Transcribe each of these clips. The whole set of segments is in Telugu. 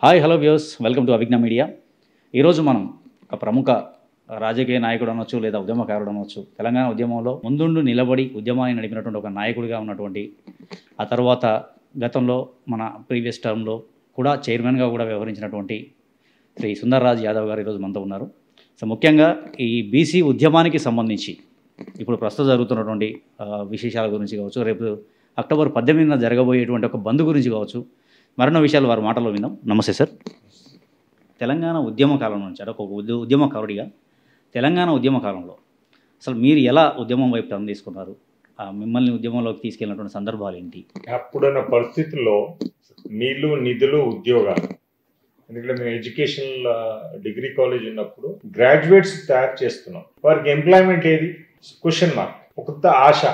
Hi hello views, welcome to Avijna media. ఈరోజు మనం ఒక ప్రముఖ రాజకీయ నాయకుడు అనొచ్చు, లేదా ఉద్యమకారుడు అనొచ్చు. తెలంగాణ ఉద్యమంలో ముందుండి నిలబడి ఉద్యమాన్ని నడిపినటువంటి ఒక నాయకుడిగా ఉన్నటువంటి, ఆ తర్వాత గతంలో మన ప్రీవియస్ టర్మ్లో కూడా చైర్మన్గా కూడా వ్యవహరించినటువంటి శ్రీ సుందర్రాజ్ యాదవ్ గారు ఈరోజు మనతో ఉన్నారు. సో ముఖ్యంగా ఈ బీసీ ఉద్యమానికి సంబంధించి ఇప్పుడు ప్రస్తుతం జరుగుతున్నటువంటి విశేషాల గురించి కావచ్చు, రేపు అక్టోబర్ 18న జరగబోయేటువంటి ఒక బంద్ గురించి కావచ్చు, మరెన్నో విషయాలు వారి మాటల్లో విందాం. నమస్తే సార్. తెలంగాణ ఉద్యమ కాలం నుంచి ఒక ఉద్యమకారుడిగా తెలంగాణ ఉద్యమ కాలంలో అసలు మీరు ఎలా ఉద్యమం వైపు టర్న్ తీసుకున్నారు? మిమ్మల్ని ఉద్యమంలోకి తీసుకెళ్ళినటువంటి సందర్భాలు ఏంటి? అప్పుడున్న పరిస్థితుల్లో నీళ్లు, నిధులు, ఉద్యోగాలు. ఎందుకంటే మేము ఎడ్యుకేషనల్ డిగ్రీ కాలేజ్ ఉన్నప్పుడు గ్రాడ్యుయేట్స్ తయారు చేస్తున్నాం. వారికి ఎంప్లాయ్మెంట్ ఏది? Question mark. ఒక ఆశ,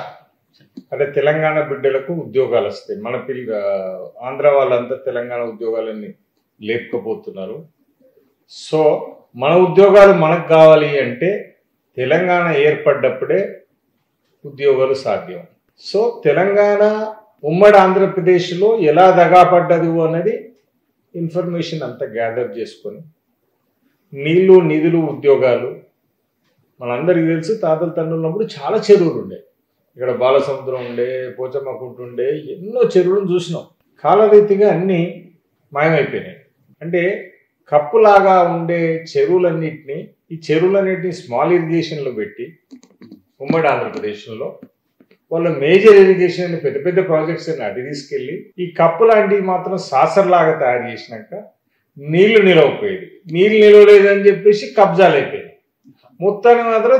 అంటే తెలంగాణ బిడ్డలకు ఉద్యోగాలు వస్తాయి. మన ఆంధ్ర వాళ్ళంతా తెలంగాణ ఉద్యోగాలన్నీ లేపకపోతున్నారు. సో మన ఉద్యోగాలు మనకు కావాలి అంటే తెలంగాణ ఏర్పడ్డప్పుడే ఉద్యోగాలు సాధ్యం. సో తెలంగాణ ఉమ్మడి ఆంధ్రప్రదేశ్లో ఎలా దగాపడ్డదు అనేది ఇన్ఫర్మేషన్ అంతా గ్యాదర్ చేసుకొని నీళ్లు, నిధులు, ఉద్యోగాలు. మనందరికీ తెలుసు, తాతల తండ్రులు ఉన్నప్పుడు చాలా చెరువులు ఉండే. ఇక్కడ బాలసముద్రం ఉండే, పోచమ్మకుంట ఉండే, ఎన్నో చెరువులను చూసినాం. కాలరీతిగా అన్నీ మాయమైపోయినాయి. అంటే కప్పులాగా ఉండే చెరువులన్నింటినీ, ఈ చెరువులన్నింటినీ స్మాల్ ఇరిగేషన్లో పెట్టి ఉమ్మడి ఆంధ్రప్రదేశ్లో వాళ్ళ మేజర్ ఇరిగేషన్ అని పెద్ద పెద్ద ప్రాజెక్ట్స్ అని అటు తీసుకెళ్ళి ఈ కప్పు లాంటివి మాత్రం సాసర్లాగా తయారు చేసినాక నీళ్లు నిలవపోయేది. నీళ్ళు నిలవలేదని చెప్పేసి కబ్జాలు అయిపోయాయి. మొత్తాన్ని మాత్రం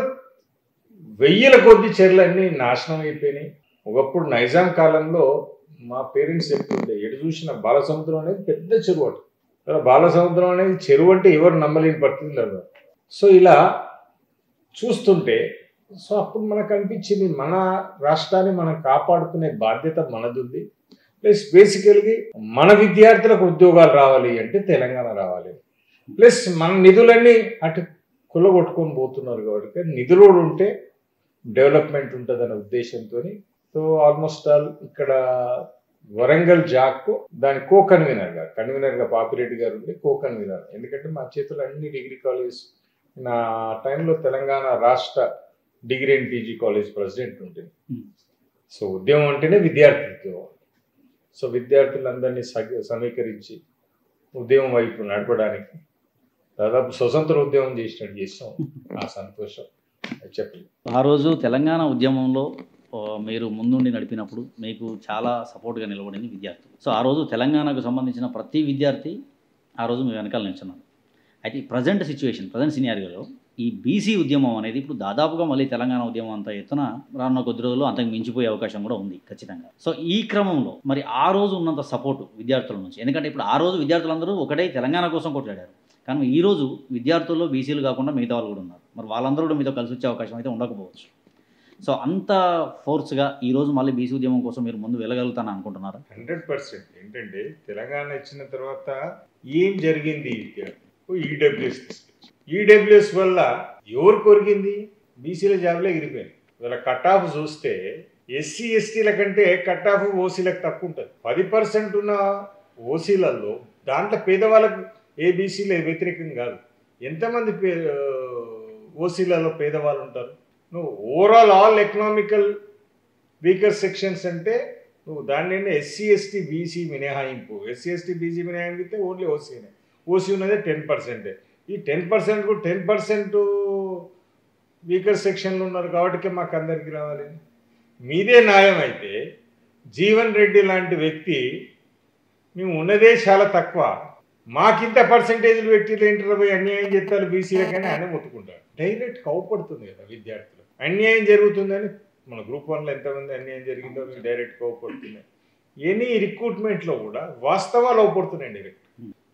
వెయ్యిల కొద్ది చెరువులన్నీ నాశనం అయిపోయినాయి. ఒకప్పుడు నైజాం కాలంలో మా పేరెంట్స్ చెప్తుంటే ఎటు చూసిన బాలసముద్రం అనేది పెద్ద చెరువు అటు. బాలసముద్రం అనేది చెరువు అంటే ఎవరు నమ్మలేని పరిస్థితులు. సో ఇలా చూస్తుంటే అప్పుడు మనకు అనిపించింది, మన రాష్ట్రాన్ని మనం కాపాడుకునే బాధ్యత మనది ఉంది. ప్లస్ బేసికల్గా మన విద్యార్థులకు ఉద్యోగాలు రావాలి అంటే తెలంగాణ రావాలి. ప్లస్ మన నిధులన్నీ అటు కుల్లగొట్టుకొని పోతున్నారు కాబట్టి నిధులు ఉంటే డెవలప్మెంట్ ఉంటుందనే ఉద్దేశంతో సో ఆల్మోస్ట్ ఆల్ ఇక్కడ వరంగల్ జాక్ దాని కన్వీనర్గా పాపిరెడ్డి గారు ఉండి కన్వీనర్. ఎందుకంటే మా చేతులు అన్ని డిగ్రీ కాలేజ్, నా టైంలో తెలంగాణ రాష్ట్ర degree and PG college president ఉంటుంది. సో ఉద్యమం అంటేనే విద్యార్థి ఉద్యమం. సో విద్యార్థులందరినీ సమీకరించి ఉద్యమం వైపు నడపడానికి దాదాపు స్వతంత్ర ఉద్యమం చేసినట్టు చేస్తాం. ఆ సంతోషం చెప్పండి. ఆ రోజు తెలంగాణ ఉద్యమంలో మీరు ముందుండి నడిపినప్పుడు మీకు చాలా సపోర్ట్గా నిలబడింది విద్యార్థులు. సో ఆ రోజు తెలంగాణకు సంబంధించిన ప్రతి విద్యార్థి ఆ రోజు మీ వెనకాల నిల్చున్నారు. అయితే ప్రజెంట్ సినారియోలో ఈ బీసీ ఉద్యమం అనేది ఇప్పుడు దాదాపుగా మళ్ళీ తెలంగాణ ఉద్యమం అంత ఎత్తున రానున్న కొద్ది రోజుల్లో అంతకు మించిపోయే అవకాశం కూడా ఉంది ఖచ్చితంగా. సో ఈ క్రమంలో మరి ఆ రోజు ఉన్నంత సపోర్టు విద్యార్థుల నుంచి, ఎందుకంటే ఇప్పుడు ఆ రోజు విద్యార్థులందరూ ఒకటే తెలంగాణ కోసం కొట్లాడారు, కానీ ఈరోజు విద్యార్థుల్లో బీసీలు కాకుండా మిగతా వాళ్ళు కూడా ఉన్నారు. మరి వాళ్ళందరూ కూడా మీతో కలిసి వచ్చే అవకాశం అయితే ఉండకపోవచ్చు. సో అంత ఫోర్స్గా ఈరోజు మళ్ళీ బీసీ ఉద్యమం కోసం మీరు ముందు వెళ్ళగలుగుతాను అనుకుంటున్నారా? 100%. ఏంటంటే తెలంగాణ ఇచ్చిన తర్వాత ఏం జరిగింది? ఈడబ్ల్యూఎస్ తీసుకొచ్చి, ఈడబ్ల్యూఎస్ వల్ల ఎవరు కొరిగింది? బీసీల జాబ్లో ఎగిరిపోయింది. వీళ్ళ కట్ ఆఫ్ చూస్తే ఎస్సీ ఎస్టీల కంటే కట్ ఆఫ్ ఓసీలకు తక్కువ ఉంటుంది. 10% ఉన్న ఓసీలలో దాంట్లో పేదవాళ్ళకు ఏబీసీలో వ్యతిరేకం కాదు. ఎంతమంది ఓసీలలో పేదవాళ్ళు ఉంటారు? నువ్వు overall all economical weaker sections అంటే నువ్వు దాన్ని ఎస్సీ ఎస్టీ బీసీ మినహాయింపు. ఎస్సీ ఎస్టీ బీసీ మినహాయింపితే ఓన్లీ ఓసీనే. ఓసీ ఉన్నదే 10%. ఈ 10%కు 10% వీకర్ సెక్షన్లు ఉన్నారు కాబట్టి మాకు అందరికీ రావాలి. మీదే న్యాయం అయితే జీవన్ రెడ్డి లాంటి వ్యక్తి మేము ఉన్నదే చాలా తక్కువ, మాకింత పర్సంటేజ్లు పెట్టి ఇంటర్వ్యూ అన్యాయం చేస్తారు బీసీలకని ఆయన మొత్తుకుంటాడు. డైరెక్ట్ కౌపడుతుంది కదా విద్యార్థులు. అన్యాయం జరుగుతుందని మన గ్రూప్ 1లో ఎంతమంది అన్యాయం జరిగిందో మీకు డైరెక్ట్ కౌపడుతున్నాయి. ఎనీ రిక్రూట్మెంట్లో కూడా వాస్తవాలు అవపడుతున్నాయి డైరెక్ట్.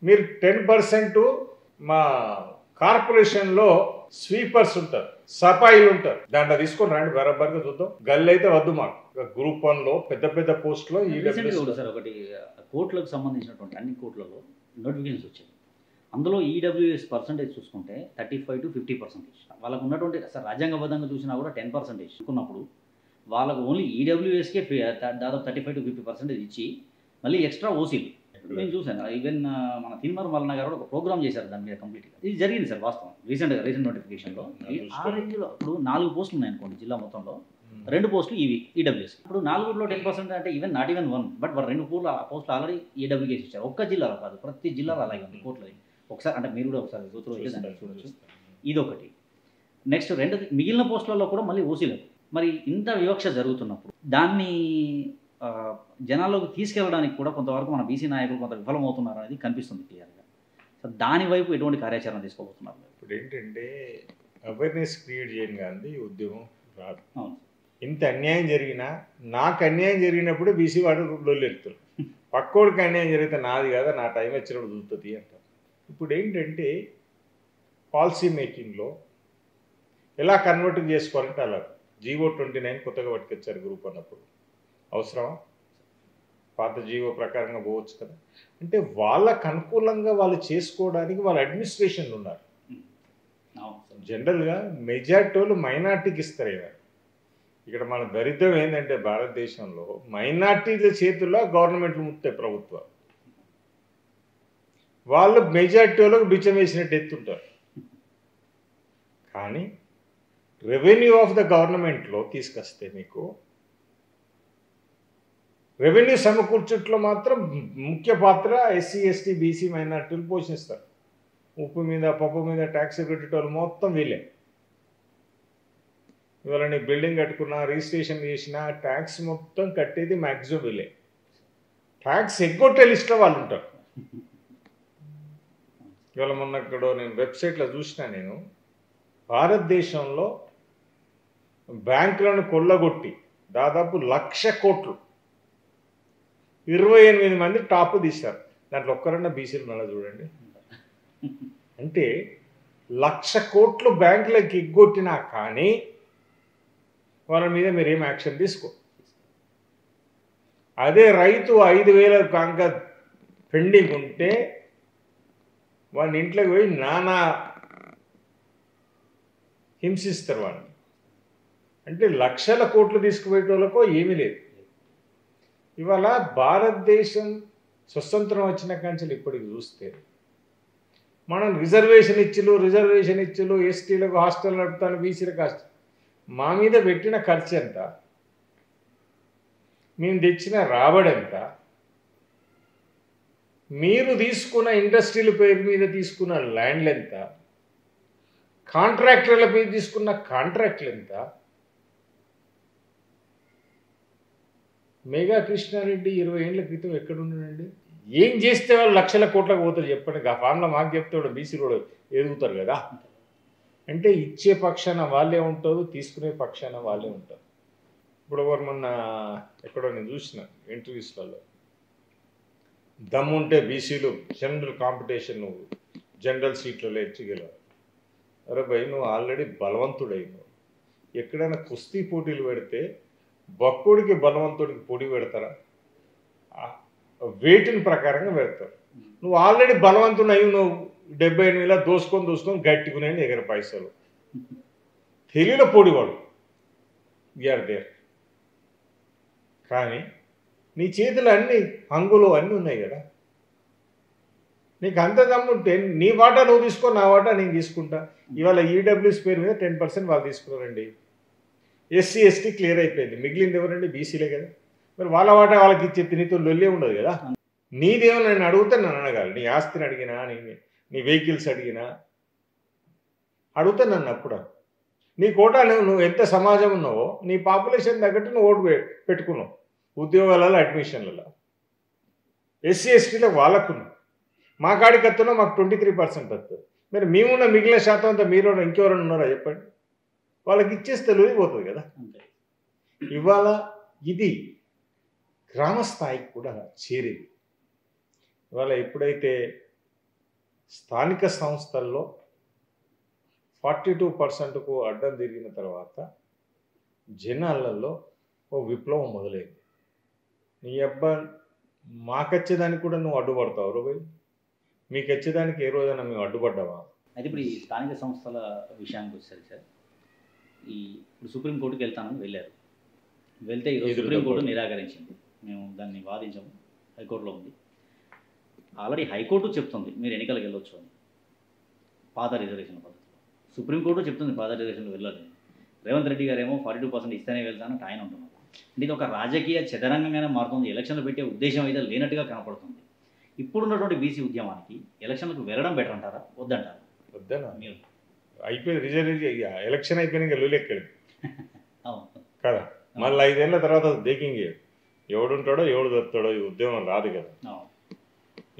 మీరు 10% మా కార్పొరేషన్లో స్వీపర్స్ ఉంటారు, సఫాయిలు ఉంటారు, దాంట్లో తీసుకొని రండి బరాబర్గా చూద్దాం. గల్లు అయితే వద్దు మాకు. గ్రూప్ 1లో పెద్ద పెద్ద పోస్టులో ఒకటి కోర్టులకు సంబంధించినటువంటి అన్ని కోర్టులలో నోటిఫికేషన్స్ వచ్చాయి. అందులో ఈడబ్ల్యూఎస్ పర్సంటేజ్ చూసుకుంటే 35 to 50%. వాళ్ళకు ఉన్నటువంటి అసలు రాజ్యాంగబద్ధంగా చూసినా కూడా 10% అనుకున్నప్పుడు వాళ్ళకు ఓన్లీ ఈడబ్ల్యూఎస్కే దాదాపు 35 to 50% ఇచ్చి మళ్ళీ ఎక్స్ట్రా ఓసీలు నేను చూశాను ఈవెన్ మన తిన్మర్ మల్లన్న గారు కూడా ఒక ప్రోగ్రామ్ చేశారు దాని మీద కంప్లీట్గా. ఇది జరిగింది సార్ వాస్తవం. రీసెంట్ నోటిఫికేషన్లో ఆ రేంజ్లో ఇప్పుడు 4 పోస్టులు ఉన్నాయి అనుకోండి జిల్లా మొత్తంలో, 2 పోస్టులు ఇవి ఈడబ్ల్యూఎస్. ఇప్పుడు 4లో 10% అంటే ఈవెన్ నాట్ ఈవెన్ 1, బట్ వాళ్ళు 2 పోస్టులు ఆల్రెడీ ఈడబ్ల్యూఎస్ ఇచ్చారు. ఒక్క జిల్లాలో కాదు, ప్రతి జిల్లాలో అలాగే ఉంది కోట్లది. ఒకసారి అంటే మీరు కూడా ఒకసారి గోత్రం అయితే దాన్ని చూడొచ్చు. ఇదొకటి. నెక్స్ట్ మిగిలిన పోస్టులలో కూడా మళ్ళీ ఓసీలకు. మరి ఇంత వివక్ష జరుగుతున్నప్పుడు దాన్ని జనాల్లోకి తీసుకెళ్ళడానికి కూడా కొంతవరకు మన బీసీ నాయకులు కొంత విఫలమవుతున్నారు అనేది కనిపిస్తుంది క్లియర్గా. సో దాని వైపు ఎటువంటి కార్యాచరణ తీసుకోబోతున్నారు? ఇప్పుడు ఏంటంటే అవేర్నెస్ క్రియేట్ చేయడం కానీ ఉద్యమం రాదు. అవును. ఇంత అన్యాయం జరిగినా, నాకు అన్యాయం జరిగినప్పుడు బీసీ వాడు రూల్లో ఎత్తులు, పక్కోడికి అన్యాయం జరిగితే నాది కదా, నా టైం వచ్చినప్పుడు చూస్తుంది అంటారు. ఇప్పుడు ఏంటంటే పాలసీ మేకింగ్లో ఎలా కన్వర్ట్ చేసుకోవాలంటే అలా జీవో 29 కొత్తగా పట్టుకొచ్చారు గ్రూప్ అన్నప్పుడు. అవసరమా? పాత జీవో ప్రకారంగా పోవచ్చు కదా. అంటే వాళ్ళకు అనుకూలంగా వాళ్ళు చేసుకోవడానికి వాళ్ళ అడ్మినిస్ట్రేషన్లు ఉన్నారు. జనరల్గా మెజార్టీ వాళ్ళు మైనార్టీకి ఇస్తారు కదా. ఇక్కడ మన దరిద్రం ఏంటంటే భారతదేశంలో మైనార్టీల చేతుల్లో గవర్నమెంట్లు ముట్టాయి ప్రభుత్వాలు. వాళ్ళు మెజార్టీ వాళ్ళకు బిచ్చం వేసినట్టు ఎత్తుంటారు. కానీ రెవెన్యూ ఆఫ్ ద గవర్నమెంట్లో తీసుకొస్తే మీకు రెవెన్యూ సమకూర్చుట్లో మాత్రం ముఖ్య పాత్ర ఎస్సీ, ఎస్టీ, బీసీ, మైనార్టీలు పోషిస్తారు. ఉప్పు మీద పప్పు మీద ట్యాక్స్ కట్టేటోళ్ళు మొత్తం వీళ్ళే. ఇవాళ నీ బిల్డింగ్ కట్టుకున్నా, రిజిస్ట్రేషన్ చేసినా ట్యాక్స్ మొత్తం కట్టేది మ్యాక్సిమం వీళ్ళే. ట్యాక్స్ ఎగ్గొట్టే లిస్ట్లో వాళ్ళు ఉంటారు. ఇవాళ మొన్న ఇక్కడ నేను వెబ్సైట్లో చూసినా, నేను భారతదేశంలో బ్యాంకులను కొల్లగొట్టి దాదాపు 1,00,000 కోట్లు 28 మంది టాప్ తీశారు. దాంట్లో ఒక్కరన్నా బీసీలు మళ్ళీ చూడండి. అంటే 1,00,000 కోట్లు బ్యాంకులకు ఎగ్గొట్టినా కానీ వాళ్ళ మీద మీరు ఏం యాక్షన్ తీసుకో. అదే రైతు 5,000 కాంక పెండింగ్ ఉంటే వాడిని ఇంట్లోకి పోయి నానా హింసిస్తారు వాడిని. అంటే 1,00,000 కోట్లు తీసుకుపోయేటోళ్ళకో ఏమీ లేదు. ఇవాళ భారతదేశం స్వతంత్రం వచ్చిన కాంచెలు ఇప్పటికి చూస్తే మనం రిజర్వేషన్ ఇచ్చులు ఎస్టీలకు హాస్టల్ నడుపుతాను, బీసీలకు హాస్టల్. మా మీద పెట్టిన ఖర్చు ఎంత, మేము తెచ్చిన రాబడి ఎంత, మీరు తీసుకున్న ఇండస్ట్రీల పేరు మీద తీసుకున్న ల్యాండ్లు ఎంత, కాంట్రాక్టర్ల పేరు తీసుకున్న కాంట్రాక్ట్లు ఎంత. మేఘా కృష్ణారెడ్డి 20 ఏళ్ల క్రితం ఎక్కడున్నాడండి? ఏం చేస్తే వాళ్ళు 1,00,000 కోట్లకు పోతారు చెప్పండి. ఆ ఫామ్లో మాకు చెప్తే కూడా బీసీలు కూడా ఎదుగుతారు కదా. అంటే ఇచ్చే పక్షాన వాళ్ళే ఉంటారు, తీసుకునే పక్షాన వాళ్ళే ఉంటారు. ఇప్పుడు ఎవరు మొన్న ఎక్కడో నేను చూసిన ఇంటర్వ్యూస్లలో, దమ్ముంటే బీసీలు జనరల్ కాంపిటీషన్ నువ్వు జనరల్ సీట్లలో ఎచ్చగలవు. అరే భయ్, నువ్వు ఆల్రెడీ బలవంతుడైనావు. ఎక్కడైనా కుస్తీ పోటీలు పెడితే బక్కుడికి బలవంతుడికి పొడి పెడతారా? వెయిటిన్ ప్రకారంగా పెడతారు. నువ్వు ఆల్రెడీ బలవంతుడు నువ్వు 78 దోసుకొని గట్టికునే దగ్గర పైసలు తెలియలో పొడివాడు వీఆర్ దేర్. కానీ నీ చేతులు అన్ని హంగులు అన్నీ ఉన్నాయి కదా. నీకు అంత దమ్ముంటే నీ వాటా నువ్వు తీసుకో, నా వాటా నేను తీసుకుంటా. ఇవాళ ఈడబ్ల్యూఎస్ పేరు మీద 10% వాళ్ళు తీసుకున్నారండి. ఎస్సీ ఎస్టీ క్లియర్ అయిపోయింది. మిగిలింది ఎవరండి? బీసీలే కదా. మరి వాళ్ళ వాటా వాళ్ళకి ఇచ్చే తినితో లొల్లే ఉండదు కదా. నీదేమో నేను అడిగితే నన్ను అడగాలి. నీ ఆస్తిని అడిగినా, నీ వెహికల్స్ అడిగినా అడిగితే నన్ను అప్పుడు నీ కోటా నువ్వు ఎంత సమాజం ఉన్నావో నీ పాపులేషన్ తగ్గట్టు నువ్వు ఓటు పెట్టుకున్నావు. ఉద్యోగాలలో, అడ్మిషన్లలో ఎస్సీ ఎస్టీలో వాళ్ళకున్నావు. మా కాడికి వస్తున్నావు, మాకు 23% వస్తుంది. మరి మేమున్న మిగిలిన శాతం అంతా మీరు ఇంకెవరైనా ఉన్నారా చెప్పండి? వాళ్ళకి ఇచ్చేస్తే లొలిపోతుంది కదా. ఇవాళ ఇది గ్రామ స్థాయికి కూడా చేరింది. ఇవాళ ఎప్పుడైతే స్థానిక సంస్థల్లో 42%కు అడ్డం తిరిగిన తర్వాత జనాలలో ఓ విప్లవం మొదలైంది. నీ అబ్బా మాకొచ్చేదానికి కూడా నువ్వు అడ్డుపడతావు రోబోయ్, మీకు వచ్చేదానికి ఏ రోజైనా మేము అడ్డుపడ్డావా? అయితే ఇప్పుడు ఈ స్థానిక సంస్థల విషయానికి వచ్చేసరికి సార్, ఇప్పుడు సుప్రీంకోర్టుకి వెళ్తానని వెళ్ళారు. వెళ్తే ఈరోజు సుప్రీంకోర్టు నిరాకరించింది. మేము దాన్ని వాదించాము, హైకోర్టులో ఉంది. ఆల్రెడీ హైకోర్టు చెప్తుంది మీరు ఎన్నికలకు వెళ్ళొచ్చు అని, పాత రిజర్వేషన్ పద్ధతిలో. సుప్రీంకోర్టు చెప్తుంది పాత రిజర్వేషన్లు వెళ్ళాలి. రేవంత్ రెడ్డి గారు ఏమో 42% ఇస్తేనే వెళ్తానంటే ఆయన ఉంటున్నారు. అంటే ఇది ఒక రాజకీయ చదరంగంగానే మారుతుంది. ఎలక్షన్లు పెట్టే ఉద్దేశం అయితే లేనట్టుగా కనపడుతుంది. ఇప్పుడున్నటువంటి బీసీ ఉద్యమానికి ఎలక్షన్లకు వెళ్ళడం బెటర్ అంటారా, వద్దంటారా? వద్దనా, మీరు అయిపోయింది రిజర్వ్, ఎలక్షన్ అయిపోయినాక లూలెక్కడి అవును కదా. మళ్ళీ 5 ఏళ్ళ తర్వాత దేకింగ్ ఎవడుంటాడో ఎవడు దొరుకుతాడో ఈ ఉద్యమం రాదు కదా. అవును.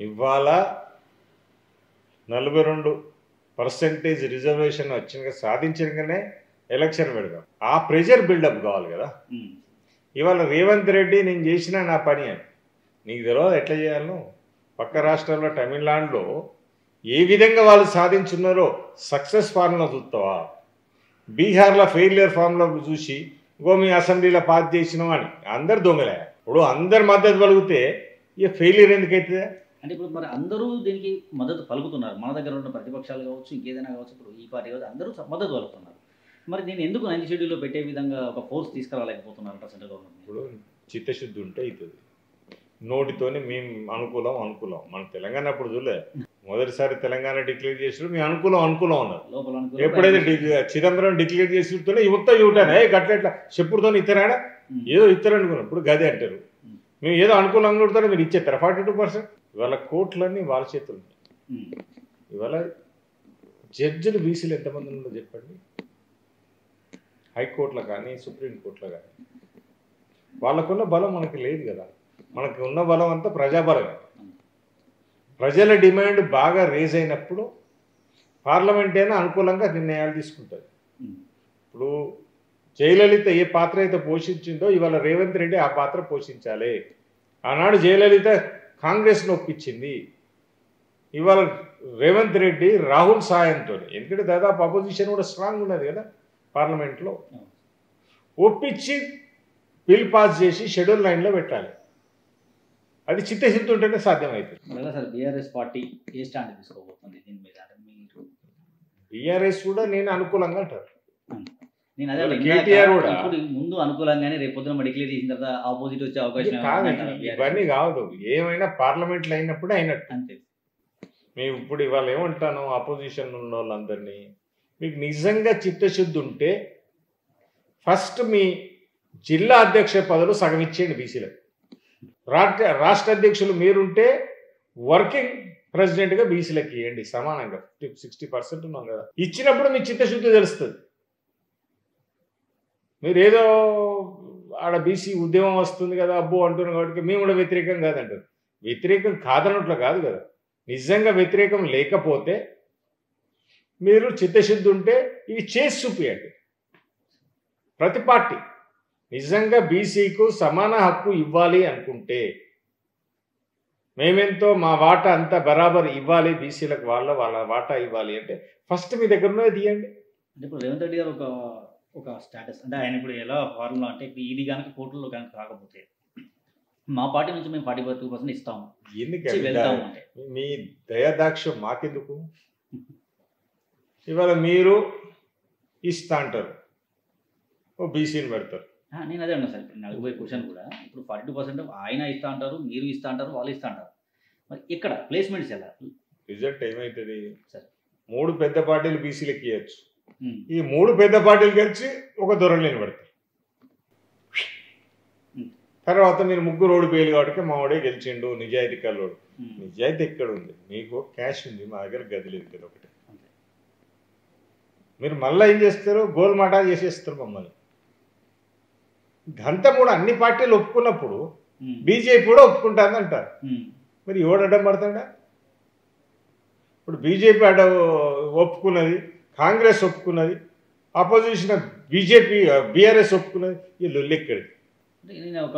ఇవాళ 42% రిజర్వేషన్ వచ్చిన సాధించగానే ఎలక్షన్ పెడదాం. ఆ ప్రెషర్ బిల్డప్ కావాలి కదా. ఇవాళ రేవంత్ రెడ్డి నేను చేసిన నా పని అని నీకు తెలియదు ఎట్లా చేయాలను. పక్క రాష్ట్రాల్లో తమిళనాడులో ఏ విధంగా వాళ్ళు సాధించున్నారో సక్సెస్ ఫార్ములా చూస్తావా, బీహార్లో ఫెయిలియర్ ఫార్ములా చూసి ఇంకో మీ అసెంబ్లీలో పాస్ చేసినాం అని అందరు దొంగలే. ఇప్పుడు అందరు మద్దతు పలిగితే ఇక ఫెయిలియర్ ఎందుకు అవుతుందా? అంటే ఇప్పుడు మరి అందరూ దీనికి మద్దతు పలుకుతున్నారు. మన దగ్గర ఉన్న ప్రతిపక్షాలు కావచ్చు, ఇంకేదైనా కావచ్చు, ఇప్పుడు ఈ పార్టీ కావచ్చు, అందరూ మద్దతు పలుకుతున్నారు. మరి నేను ఎందుకు 9th షెడ్యూల్లో పెట్టే విధంగా ఒక ఫోర్స్ తీసుకురాలేకపోతున్నారు సెంట్రల్ గవర్నమెంట్? ఇప్పుడు చిత్తశుద్ధి ఉంటే అవుతుంది. నోటితోనే మేము అనుకూలం మన తెలంగాణ అప్పుడు చూడలే, మొదటిసారి తెలంగాణ డిక్లేర్ చేసినప్పుడు మీ అనుకూలం ఉన్నారు. లోపల ఎప్పుడైతే చిదంబరం డిక్లేర్ చేసితోనే యువత యువటానే గట్ల చెప్పుడుతో ఇస్తారా, ఏదో ఇస్తారనుకున్నాం. ఇప్పుడు గదే అంటారు మేము ఏదో అనుకూలంగా కొడతారో మీరు ఇచ్చేస్తారా 42%. ఇవాళ కోట్లన్నీ వాళ్ళ చేతులు ఉన్నాయి. ఇవాళ జడ్జిలు బీసీలు ఎంతమంది ఉందో చెప్పండి. హైకోర్టులో కానీ సుప్రీంకోర్టులో కానీ వాళ్ళకున్న బలం మనకి లేదు కదా. మనకు ఉన్న బలం అంతా ప్రజాబలమే. ప్రజల డిమాండ్ బాగా రేజ్ అయినప్పుడు పార్లమెంట్ అయినా అనుకూలంగా నిర్ణయాలు తీసుకుంటుంది. ఇప్పుడు జయలలిత ఏ పాత్ర అయితే పోషించిందో ఇవాళ రేవంత్ రెడ్డి ఆ పాత్ర పోషించాలి. ఆనాడు జయలలిత కాంగ్రెస్ను ఒప్పించింది. ఇవాళ రేవంత్ రెడ్డి రాహుల్ సాయంతో, ఎందుకంటే దాదాపు అపోజిషన్ కూడా స్ట్రాంగ్ ఉన్నది కదా పార్లమెంట్లో, ఒప్పించి బిల్ పాస్ చేసి షెడ్యూల్ 9లో పెట్టాలి. అది చిత్తశుద్ధి ఉంటేనే సాధ్యమవుతుంది. Sir BRS party a stand తీసుకోబోతుంది దీని మీద? బీఆర్ఎస్ కూడా నేను అనుకూలంగా అంటారు. నేను అదే కేటీఆర్ కూడా ఇప్పుడు ముందు అనుకూలంగానే రేపు పొద్దున డిక్లేర్ చేసిన తర్వాత ఆపోజిట్ వచ్చే అవకాశం కాదు. ఇవన్నీ కాదు, ఏమైనా పార్లమెంట్లో అయినప్పుడే అయినట్టు. అంతే. మేము ఇప్పుడు ఇవాళ ఏమంటాను అపోజిషన్ ఉన్న వాళ్ళందరినీ, మీకు నిజంగా చిత్తశుద్ధి ఉంటే ఫస్ట్ మీ జిల్లా అధ్యక్ష పదవులు సగం ఇచ్చేయండి బీసీలకు. రాష్ట్ర అధ్యక్షులు మీరుంటే వర్కింగ్ ప్రెసిడెంట్గా బీసీలకు ఇవ్వండి సమానంగా. 60% ఉన్నాం కదా. ఇచ్చినప్పుడు మీ చిత్తశుద్ధి తెలుస్తుంది. మీరు ఏదో ఆడ బీసీ ఉద్యమం వస్తుంది కదా అబ్బో అంటున్నారు కాబట్టి మేము కూడా వ్యతిరేకం కాదంటారు. వ్యతిరేకం కాదన్నట్లు కాదు కదా. నిజంగా వ్యతిరేకం లేకపోతే మీరు చిత్తశుద్ధి ఉంటే ఇవి చేసి చూపియండి. ప్రతి పార్టీ నిజంగా బీసీకు సమాన హక్కు ఇవ్వాలి అనుకుంటే, మేమెంతో మా వాటా అంతా బరాబర్ ఇవ్వాలి, బీసీలకు వాళ్ళ వాటా ఇవ్వాలి అంటే ఫస్ట్ మీ దగ్గర ఉన్నది తీయండి. అంటే ఇప్పుడు రేవంత్ రెడ్డి గారు ఒక స్టేటస్ అంటే ఆయన ఇప్పుడు ఎలా ఫార్ములా అంటే ఇది కనుక కోర్టులో కనుక కాకపోతే మా పార్టీ నుంచి మేము 42% ఇస్తాము, వెళ్తాము అంటే మీ దయాదాక్షం మాకెందుకు? ఇవాళ మీరు ఇస్తా అంటారు, ఓ బీసీని పెడతారు. నేను అదే అన్నా సార్, ఇప్పుడు నలభై క్వశ్చన్ కూడా ఇప్పుడు 42% ఆయన ఇస్తా అంటారు, మీరు ఇస్తా అంటారు, వాళ్ళు ఇస్తా అంటారు. మరి ఇక్కడ ప్లేస్మెంట్స్ ఎలా? రిజల్ట్ ఏమవుతుంది? సార్ 3 పెద్ద పార్టీలు బీసీలకు ఇవ్వచ్చు. ఈ 3 పెద్ద పార్టీలు కలిసి ఒక దొరలేని పడతారు. తర్వాత మీరు 3 ఓడిపోయారు కాబట్టి మా వాడే గెలిచిండు నిజాయితీ కల్లోడు. నిజాయితీ ఎక్కడ ఉంది? మీకు క్యాష్ ఉంది, మా దగ్గర గది లేదు కదా ఒకటి. మీరు మళ్ళీ ఏం చేస్తారు? గోల్మాటా చేసేస్తారు మమ్మల్ని. గంత కూడా అన్ని పార్టీలు ఒప్పుకున్నప్పుడు బీజేపీ కూడా ఒప్పుకుంటుంది అంటారు. మరి ఎవడు అడ్డం పడతాడా? ఇప్పుడు బీజేపీ ఒప్పుకున్నది, కాంగ్రెస్ ఒప్పుకున్నది, అపోజిషన్ బీజేపీ బీఆర్ఎస్ ఒప్పుకున్నది. ఈ లొల్లెక్కడిది? నేను ఒక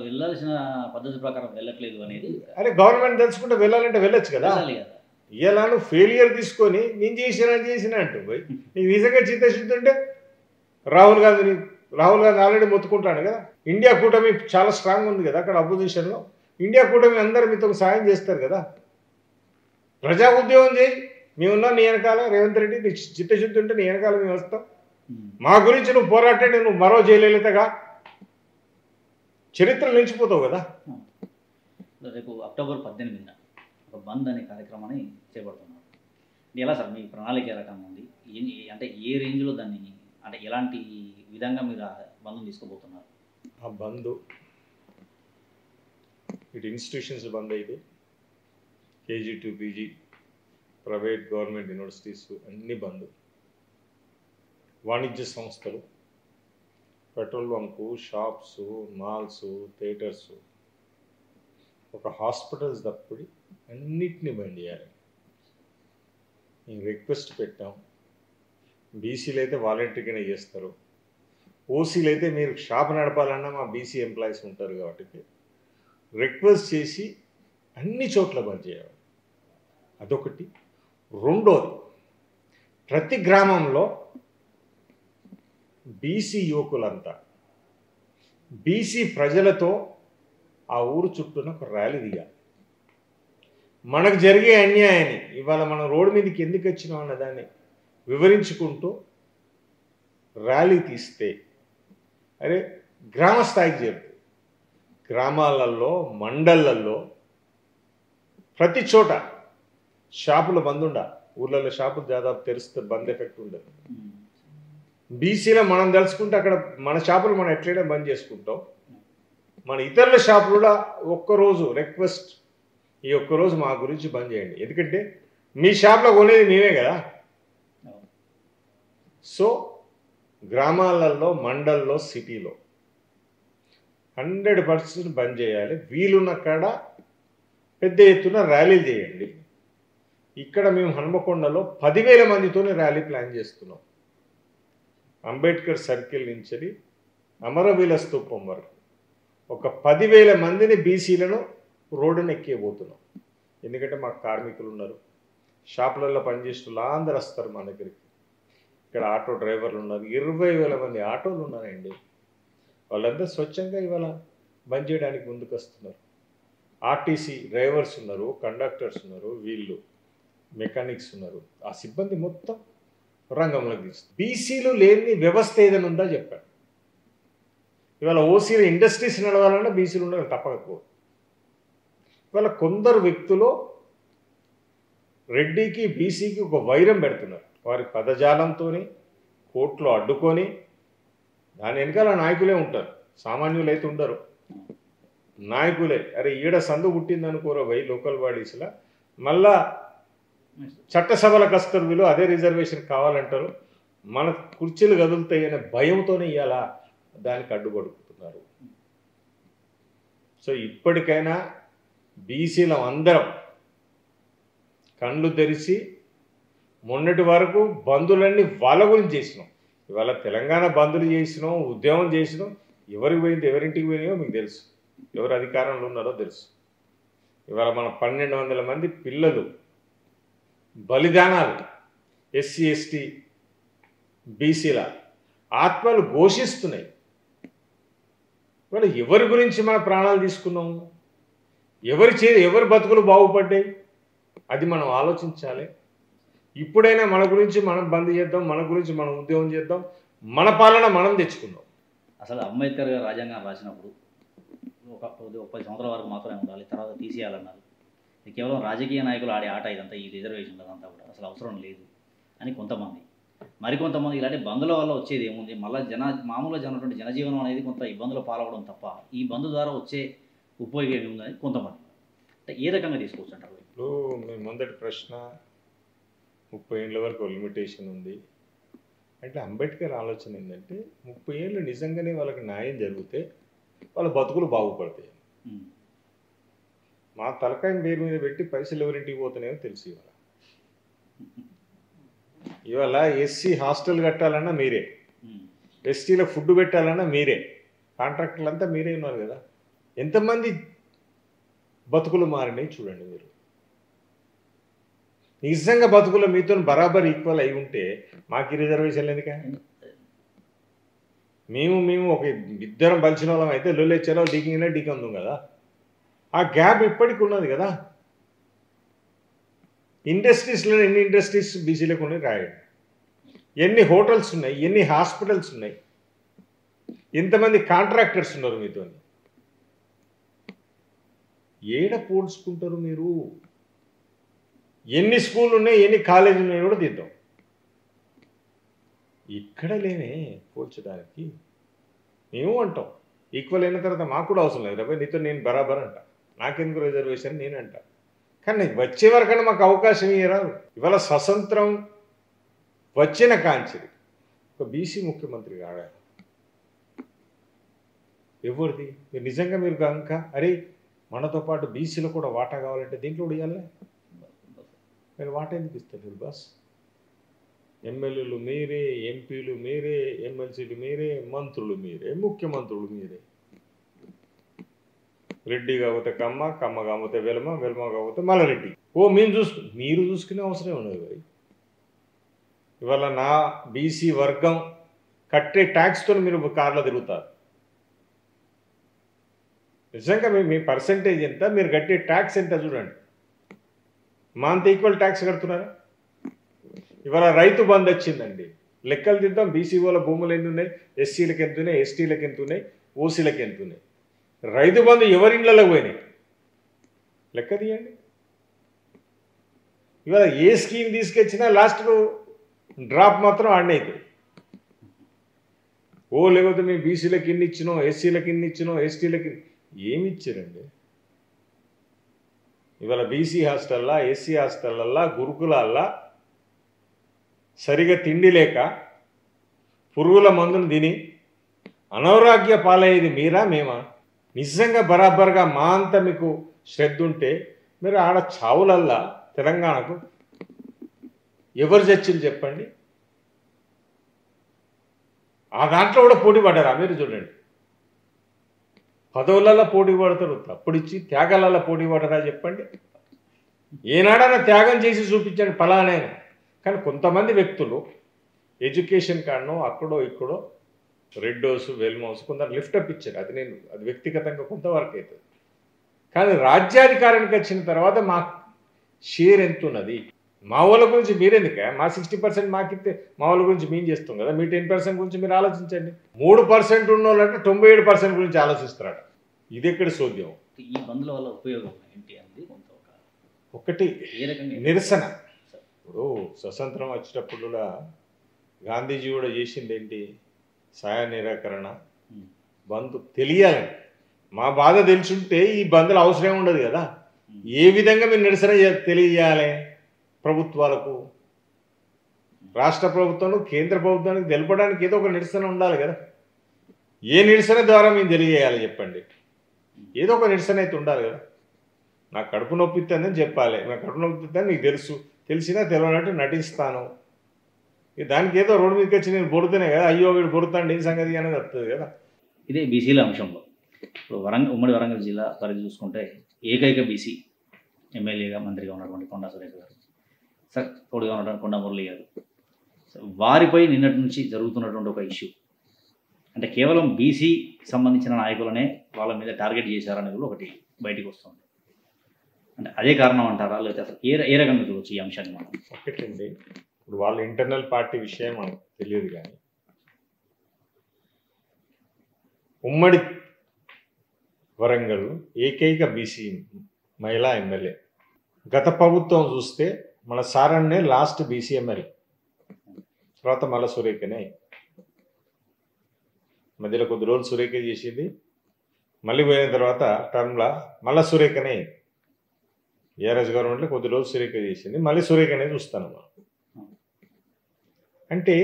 వెళ్ళాల్సిన పద్ధతి ప్రకారం వెళ్ళట్లేదు అనేది. అరే గవర్నమెంట్ తెలుసుకుంటే వెళ్ళాలంటే వెళ్ళొచ్చు కదా. ఇలా నువ్వు ఫెయిలియర్ తీసుకొని నేను చేసిన అంటూ పోయి నీకు నిజంగా చిత్తశుద్ధి ఉంటే రాహుల్ గాంధీ ఆల్రెడీ మొత్తుకుంటాడు కదా. ఇండియా కూటమి చాలా స్ట్రాంగ్ ఉంది కదా అక్కడ అపోజిషన్లో. ఇండియా కూటమి అందరు మీతో సాయం చేస్తారు కదా. ప్రజా ఉద్యోగం చేయి, మేమున్నా నీ వెనకాల. రేవంత్ రెడ్డి నీ చిత్తశుద్ధి ఉంటే నీ వెనకాల మేము వస్తాం. మా గురించి నువ్వు పోరాటే నువ్వు మరో జయలలితగా చరిత్రలు నిలిచిపోతావు కదా. రేపు అక్టోబర్ 18న ఒక బంద్ అనే కార్యక్రమాన్ని చేపడుతున్నారు. ఇది ఎలా సార్ మీ ప్రణాళిక ఏ రకంగా ఉంది? అంటే ఏ రేంజ్లో దాన్ని అంటే ఎలాంటి విధంగా మీరు ఆ బంద్ను తీసుకోబోతున్నారు? ఆ బంద్ ఇటు ఇన్స్టిట్యూషన్స్ బంద్ అయితే KG to PG private government universities అన్నీ బంద్. వాణిజ్య సంస్థలు, petrol bunk, shops, malls, theatres, ఒక హాస్పిటల్స్ తప్పి అన్నిటినీ బంద్ చేయాలి. మేము రిక్వెస్ట్ పెట్టాం. బీసీలు అయితే వాలంటరీగానే చేస్తారు. ఓసీలు అయితే మీరు షాప్ నడపాలన్నా మా బీసీ ఎంప్లాయీస్ ఉంటారు కాబట్టి రిక్వెస్ట్ చేసి అన్ని చోట్ల బంద్ చేయాలి. అదొకటి. రెండోది, ప్రతి గ్రామంలో బీసీ యువకులంతా బీసీ ప్రజలతో ఆ ఊరు చుట్టూన ఒక ర్యాలీ తీయాలి. మనకు జరిగే అన్యాయాన్ని, ఇవాళ మనం రోడ్డు మీదకి ఎందుకు వచ్చినాం అన్నదాన్ని వివరించుకుంటూ ర్యాలీ తీస్తే అరే గ్రామ స్థాయికి చేరుతుంది. గ్రామాలలో, మండళ్ళల్లో ప్రతి చోట షాపులు బంద్ ఉండాలి. ఊర్లలో షాపులు దాదాపు తెరిస్తే బంద్ ఎఫెక్ట్ ఉండదు. బీసీలో మనం తెలుసుకుంటే అక్కడ మన షాపులు మనం ఎట్లయినా బంద్ చేసుకుంటాం. మన ఇతరుల షాపులు కూడా ఒక్కరోజు రిక్వెస్ట్, ఈ ఒక్కరోజు మా గురించి బంద్ చేయండి. ఎందుకంటే మీ షాప్లో కొనేది మేమే కదా. సో గ్రామాలలో, మండల్లో, సిటీలో 100% బంద్ చేయాలి. వీలున్న కాడ పెద్ద ఎత్తున ర్యాలీలు చేయండి. ఇక్కడ మేము హనుమకొండలో 10,000 మందితోనే ర్యాలీ ప్లాన్ చేస్తున్నాం. అంబేద్కర్ సర్కిల్ నుంచి అమరవీల స్తూపం వరకు ఒక 10,000 మందిని బీసీలను రోడ్డును ఎక్కిపోతున్నాం. ఎందుకంటే మాకు కార్మికులు ఉన్నారు, షాపులలో పనిచేస్తున్న అందరూ వస్తారు మా దగ్గరికి. ఇక్కడ ఆటో డ్రైవర్లు ఉన్నారు, 20,000 మంది ఆటోలు ఉన్నారండి. వాళ్ళందరూ స్వచ్ఛంగా ఇవాళ బంద్ చేయడానికి ముందుకు వస్తున్నారు. ఆర్టీసీ డ్రైవర్స్ ఉన్నారు, కండక్టర్స్ ఉన్నారు, వీళ్ళు మెకానిక్స్ ఉన్నారు. ఆ సిబ్బంది మొత్తం రంగంలోకి తీస్తుంది. బీసీలు లేని వ్యవస్థ ఏదైనా ఉందా చెప్పాడు. ఇవాళ ఓసీలు ఇండస్ట్రీస్ నడవాలన్నా బీసీలు ఉండాలి తప్పకపోదు. ఇవాళ కొందరు వ్యక్తులు రెడ్డికి బీసీకి ఒక వైరం పెడుతున్నారు. వారి పదజాలంతో కోర్టులో అడ్డుకొని దాని వెనకాల నాయకులే ఉంటారు, సామాన్యులు అయితే ఉండరు. నాయకులే అరే ఈడ సందు పుట్టిందనుకోరో పోయి లోకల్ బాడీస్లా మళ్ళా చట్టసభలకు వస్తారు వీళ్ళు, అదే రిజర్వేషన్ కావాలంటారు. మన కుర్చీలు కదులుతాయి అనే భయంతోనే ఇవాళ దానికి అడ్డుపడుతున్నారు. సో ఇప్పటికైనా బీసీలం అందరం కళ్ళు తెరిచి, మొన్నటి వరకు బంధులన్నీ వాళ్ళ గురించి చేసినాం. ఇవాళ తెలంగాణ బంధులు చేసినాం, ఉద్యమం చేసినాం. ఎవరికి పోయింది, ఎవరింటికి పోయినాయో మీకు తెలుసు, ఎవరు అధికారంలో ఉన్నారో తెలుసు. ఇవాళ మన 1,200 మంది పిల్లలు బలిదానాలు, ఎస్సీ ఎస్టీ బీసీల ఆత్మలు ఘోషిస్తున్నాయి. ఇవాళ ఎవరి గురించి మన ప్రాణాలు తీసుకున్నాము, ఎవరి బతుకులు బాగుపడ్డాయి, అది మనం ఆలోచించాలి. ఇప్పుడైనా మన గురించి మనం బంద్ చేద్దాం, మన గురించి మనం ఉద్యోగం చేద్దాం, మన పాలన మనం తెచ్చుకుందాం. అసలు అంబేద్కర్ గారు రాజ్యాంగం రాసినప్పుడు ఒక 10 సంవత్సరాల వరకు మాత్రమే ఉండాలి, తర్వాత తీసేయాలన్నారు. ఇది కేవలం రాజకీయ నాయకులు ఆడే ఆట ఇదంతా, ఈ రిజర్వేషన్ అదంతా కూడా అసలు అవసరం లేదు అని కొంతమంది. మరికొంతమంది ఇలాంటి బంధుల వల్ల వచ్చేది ఏముంది, మళ్ళీ మామూలుగా జనటువంటి జనజీవనం అనేది కొంత ఇబ్బందులు పాల్గొనడం తప్ప ఈ బంధు ద్వారా వచ్చే ఉపయోగం ఏముందని కొంతమంది. అంటే ఏ రకంగా తీసుకోవచ్చు అంటారు? ఇప్పుడు మీ మొదటి ప్రశ్న 30 ఏళ్ళ వరకు లిమిటేషన్ ఉంది అంటే అంబేద్కర్ ఆలోచన ఏంటంటే 30 ఏళ్ళు నిజంగానే వాళ్ళకి న్యాయం జరిగితే వాళ్ళ బతుకులు బాగుపడతాయి. మా తలకాయ పేరు మీద పెట్టి పైసలు ఎవరింటికి పోతున్నాయో తెలుసు. ఇవాళ ఎస్సీ హాస్టల్ కట్టాలన్నా మీరే, ఎస్టీలో ఫుడ్ పెట్టాలన్నా మీరే, కాంట్రాక్టర్లు అంతా మీరే ఉన్నారు కదా. ఎంతమంది బతుకులు మారినాయి చూడండి మీరు. నిజంగా బతుకులు మీతో బరాబర్ ఈక్వల్ అయి ఉంటే మాకు రిజర్వేషన్లు ఎందుక? మేము ఒక ఇద్దరం బలిచిన వాళ్ళం అయితే లొల్లేచ్చారో డీకందాం కదా. ఆ గ్యాప్ ఇప్పటికి ఉన్నది కదా. ఇండస్ట్రీస్లో ఎన్ని ఇండస్ట్రీస్ బీసీలకు ఉన్నాయి రాయండి, ఎన్ని హోటల్స్ ఉన్నాయి, ఎన్ని హాస్పిటల్స్ ఉన్నాయి, ఎంతమంది కాంట్రాక్టర్స్ ఉన్నారు మీతో. ఏడ పోల్చుకుంటారు మీరు? ఎన్ని స్కూళ్ళు ఉన్నాయి, ఎన్ని కాలేజీలు ఉన్నాయి కూడా తీద్దాం. ఇక్కడ లేనే పోల్చడానికి. మేము అంటాం ఈక్వల్ అయిన తర్వాత మాకు కూడా అవసరం లేదు, రేపు నీతో నేను బరాబర్ అంట, నాకెందుకు రిజర్వేషన్ నేను అంట. కానీ వచ్చే వరకన్నా మాకు అవకాశం ఇవ్వరాదు. ఇవాళ స్వతంత్రం వచ్చిన కాంచి ఒక బీసీ ముఖ్యమంత్రి కాగా ఎవరిది? మీరు నిజంగా మీరు కనుక అరే మనతో పాటు బీసీలో కూడా వాటా కావాలంటే దీంట్లో కూడా ఇవ్వాలి. మీరు వాటా ఎందుకు ఇస్తారు బాస్? ఎమ్మెల్యేలు మీరే, ఎంపీలు మీరే, ఎమ్మెల్సీలు మీరే, మంత్రులు మీరే, ముఖ్యమంత్రులు మీరే. రెడ్డి కాకపోతే కమ్మ, కమ్మ కాకపోతే వెలమ, వెలమ కాకపోతే మళ్ళీ రెడ్డి. మేము మీరు చూసుకునే అవసరం ఉన్నది. మరి ఇవాళ నా బీసీ వర్గం కట్టే ట్యాక్స్తో మీరు కార్లో తిరుగుతారు. నిజంగా మీ పర్సంటేజ్ ఎంత, మీరు కట్టే ట్యాక్స్ ఎంత చూడండి. మా అంత ఈక్వల్ ట్యాక్స్ కడుతున్నారా? ఇవాళ రైతు బంధు వచ్చిందండి, లెక్కలు తిద్దాం. బీసీ వాళ్ళ భూములు ఎన్ని ఉన్నాయి, ఎస్సీలకు ఎంత ఉన్నాయి, ఎస్టీలకు ఎంత ఉన్నాయి, ఓసీలకు ఎంత ఉన్నాయి. రైతు బంధు ఎవరి ఇళ్ళలో పోయినాయి లెక్క తీయండి. ఇవాళ ఏ స్కీమ్ తీసుకొచ్చినా లాస్ట్కు డ్రాప్ మాత్రం ఆడనే అవుతుంది. లేకపోతే మేము బీసీలకు ఇన్ని ఇచ్చినో, ఎస్సీలకు ఇన్ని ఇచ్చినో, ఎస్టీలకి ఏమి ఇచ్చారండి? ఇవాళ బీసీ హాస్టల్లా, ఎస్సీ హాస్టల్లల్లా, గురుకులాల్లా సరిగా తిండి లేక పురుగుల మందును తిని అనారోగ్య పాలయ్యేది మీరా మేమా? నిజంగా బరాబర్గా మా అంత మీకు శ్రద్ధ ఉంటే మీరు ఆడ చావులల్లా తెలంగాణకు ఎవరు చచ్చిలు చెప్పండి? ఆ దాంట్లో కూడా పోటీ పడ్డారా? మీరు చూడండి, పదవులలో పోటీ పడతారు, తప్పుడిచ్చి త్యాగాలలో పోటీ పడరా చెప్పండి? ఏనాడైనా త్యాగం చేసి చూపించండి ఫలానే. కానీ కొంతమంది వ్యక్తులు ఎడ్యుకేషన్ కాడనో అక్కడో ఇక్కడో రెడ్ హౌస్, వెల్మ్ హౌస్ కొందరు లిఫ్టప్ ఇచ్చారు. అది వ్యక్తిగతంగా కొంతవరకు అవుతుంది. కానీ రాజ్యాధికారానికి వచ్చిన తర్వాత మా షేర్ ఎంత ఉన్నది? మా వాళ్ళ గురించి మీరెందుకే? మా 60% మాకిస్తే మా వాళ్ళ గురించి మేము చేస్తాం కదా. మీ 10% గురించి మీరు ఆలోచించండి. 3% ఉన్న వాళ్ళంటే 97% గురించి ఆలోచిస్తారట. ఇది ఎక్కడ సోద్యం? ఈ బంధుల వల్ల ఉపయోగం ఏంటి అనేది ఒకటి నిరసన. ఇప్పుడు స్వతంత్రం వచ్చేటప్పుడు కూడా గాంధీజీ కూడా చేసింది ఏంటి? సాయ నిరాకరణ బంధు తెలియాలని. మా బాధ తెలుసుంటే ఈ బంధులు అవసరం ఉండదు కదా. ఏ విధంగా మీరు నిరసన తెలియాలి ప్రభుత్వాలకు? రాష్ట్ర ప్రభుత్వం, కేంద్ర ప్రభుత్వానికి తెలపడానికి ఏదో ఒక నిరసన ఉండాలి కదా. ఏ నిరసన ద్వారా మేము తెలియజేయాలి చెప్పండి? ఏదో ఒక నిరసన అయితే ఉండాలి కదా. నాకు కడుపు నొప్పిస్తుందని చెప్పాలి. నాకు కడుపు నొప్పిస్తుందని నీకు తెలిసినా తెలియనట్టు నటిస్తాను. దానికి ఏదో రోడ్డు మీదకి వచ్చి నేను బొడుతునే కదా, అయ్యో వీడు బొడుతాండి ఈ సంగతి అనేది వస్తుంది కదా. ఇదే బీసీల అంశంలో ఇప్పుడు ఉమ్మడి వరంగల్ జిల్లా పరిధి చూసుకుంటే ఏకైక బీసీ ఎమ్మెల్యేగా మంత్రిగా ఉన్నటువంటి కొండా సురేఖ గారు, తోడుగా ఉన్నటువంటి కొండా మురళి గారు, వారిపై నిన్నటి నుంచి జరుగుతున్నటువంటి ఒక ఇష్యూ అంటే కేవలం బీసీ సంబంధించిన నాయకులనే వాళ్ళ మీద టార్గెట్ చేశారనేది కూడా ఒకటి బయటికి వస్తుంది. అంటే అదే కారణం అంటారా, లేకపోతే అసలు ఏ రకంగా చూడవచ్చు ఈ అంశాన్ని మనం? ఒకటండి, ఇప్పుడు వాళ్ళ ఇంటర్నల్ పార్టీ విషయం మనకు తెలియదు. కానీ ఉమ్మడి వరంగల్ ఏకైక బీసీ మహిళా ఎమ్మెల్యే. గత ప్రభుత్వం చూస్తే మన సారన్నే లాస్ట్ బీసీ ఎమ్మెల్యే, తర్వాత మళ్ళీ సురేఖనే. మధ్యలో కొద్ది రోజులు సురేఖ చేసింది, మళ్ళీ పోయిన తర్వాత టర్మ్లా మళ్ళీ సురేఖనే. ఏఆర్ఎస్ గవర్నమెంట్లో కొద్ది రోజులు సురేఖ చేసింది, మళ్ళీ సురేఖనే చూస్తాను. అంటే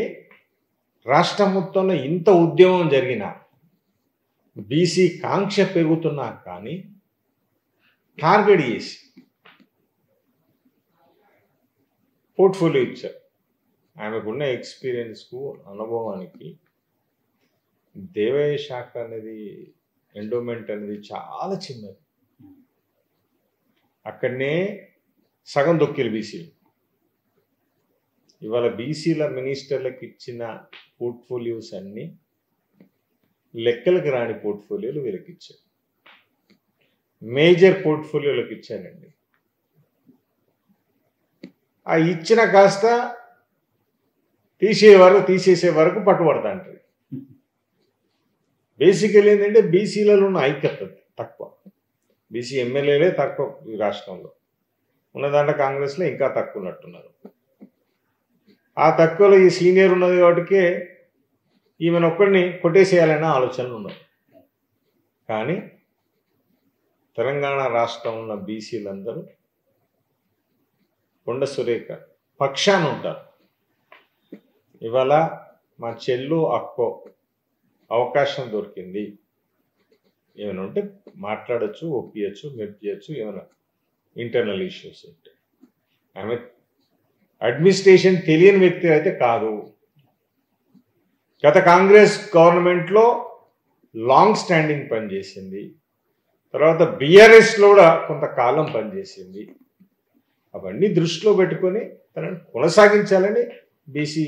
రాష్ట్రం మొత్తంలో ఇంత ఉద్యమం జరిగినా, బీసీ కాంక్ష పెరుగుతున్నా కానీ టార్గెట్ చేసి పోర్ట్ఫోలియో ఇచ్చారు. ఆమెకున్న ఎక్స్పీరియన్స్కు, అనుభవానికి దేవాదాయ శాఖ అనేది, ఎండోమెంట్ అనేది చాలా చిన్నది. అక్కడనే సగం దొక్కిలు బీసీలు. ఇవాళ బీసీల మినిస్టర్లకు ఇచ్చిన పోర్ట్ఫోలియోస్ అన్నీ లెక్కలకు రాని పోర్ట్ఫోలియోలు వీళ్ళకి ఇచ్చారు. మేజర్ పోర్ట్ఫోలియోలకు ఇచ్చానండి. ఆ ఇచ్చిన కాస్త తీసేసే వరకు పట్టుబడతాంటారు. బేసికల్ ఏంటంటే బీసీలలో ఉన్న ఐక్యత తక్కువ, బీసీ ఎమ్మెల్యేలే తక్కువ ఈ రాష్ట్రంలో. ఉన్నదాంట్లో కాంగ్రెస్లో ఇంకా తక్కువ ఉన్నట్టున్నారు. ఆ తక్కువలో ఈ సీనియర్ ఉన్నది కాబట్టి ఈమెను ఒక్కడిని కొట్టేసేయాలనే ఆలోచనలు ఉన్నాయి. కానీ తెలంగాణ రాష్ట్రం ఉన్న బీసీలందరూ కొండ సురేఖ పక్షాన ఉంటారు. ఇవాళ మా చెల్లు అక్కో అవకాశం దొరికింది, ఏమైనా ఉంటే మాట్లాడచ్చు, ఒప్పియచ్చు, మెప్పియచ్చు, ఏమైనా ఇంటర్నల్ ఇష్యూస్ ఉంటే. ఆమె అడ్మినిస్ట్రేషన్ తెలియని వ్యక్తి అయితే కాదు. గత కాంగ్రెస్ గవర్నమెంట్లో లాంగ్ స్టాండింగ్ పనిచేసింది, తర్వాత బీఆర్ఎస్లో కూడా కొంతకాలం పనిచేసింది. అవన్నీ దృష్టిలో పెట్టుకొని తనని కొనసాగించాలని బీసీ